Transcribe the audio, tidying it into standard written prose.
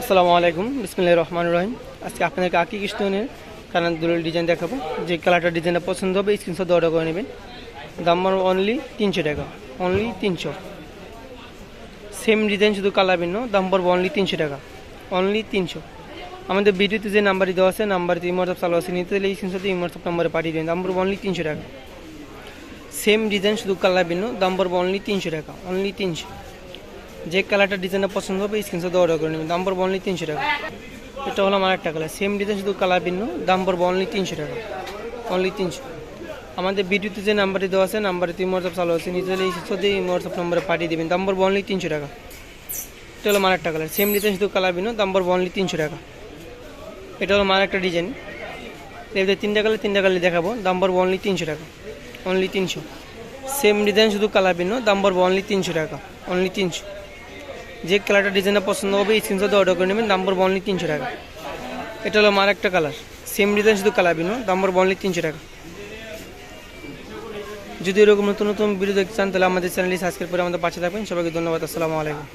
আসসালামু আলাইকুম, বিসমিল্লাহির রহমানির রহিম। আজকে আপনাদেরকে আকি কৃষ্ণনের কানের দুলের ডিজাইন দেখাবো। যে কালারটা ডিজাইনটা পছন্দ হবে স্ক্রিনশট অর্ডার করে নেবেন। দাম অনলি 300 টাকা, অনলি 300। সেম ডিজাইন শুধু কালার ভিন্ন, দাম পড়বে অনলি 300 টাকা, অনলি 300। আমাদের ভিডিওতে যে নাম্বারটি দেওয়া আছে নাম্বারটি হোয়াটসঅ্যাপ চালু আছে, নিতে হলে এই স্ক্রিনশটে হোয়াটসঅ্যাপ নাম্বারে পাঠিয়ে দেবেন। দাম পড়বে অনলি 300 টাকা। সেম ডিজাইন শুধু কালার ভিন্ন, দাম পড়বে অনলি 300 টাকা, অনলি 300। যে কালারটা ডিজাইনটা পছন্দ হবে স্ক্রিনশটে অর্ডার করে নেবেন। দাম পড়বে অনলি 300 টাকা। এটা হলো আমার একটা কালার, সেম ডিজাইন শুধু কালার ভিন্ন, দাম পড়বে অনলি 300 টাকা, অনলি 300। আমাদের ভিডিওতে যে নাম্বারটি দেওয়া আছে নাম্বারে হোয়াটসঅ্যাপ চালু আছে, নিতে হলে এই স্ক্রিনশটে হোয়াটসঅ্যাপ নম্বরে পাঠিয়ে দেবেন। দাম পড়বে অনলি 300 টাকা। এটা হলো আমার একটা কালার, সেম ডিজাইন শুধু কালার ভিন্ন, দাম পড়বে অনলি 300 টাকা। এটা হলো আমার একটা ডিজাইন, এর তিনটা কালার দেখাবো। দাম পড়বে অনলি 300 টাকা, অনলি 300। সেম ডিজাইন শুধু কালার ভিন্ন, দাম পড়বে অনলি 300 টাকা, অনলি 300। যে কালারটা ডিজাইনটা পছন্দ হবে স্ক্রিনশটে অর্ডার করে নেবেন। দাম পড়বে অনলি 300 টাকা। এটা হলো আমার একটা কালার, সেম ডিজাইন শুধু কালার ভিন্ন, দাম পড়বে অনলি 300 টাকা। যদি এরকম নতুন নতুন ভিডিও দেখতে চান তাহলে আমাদের চ্যানেলটি সাবস্ক্রাইব করে আমাদের পাশে থাকবেন। সবাইকে ধন্যবাদ। আসসালামু আলাইকুম।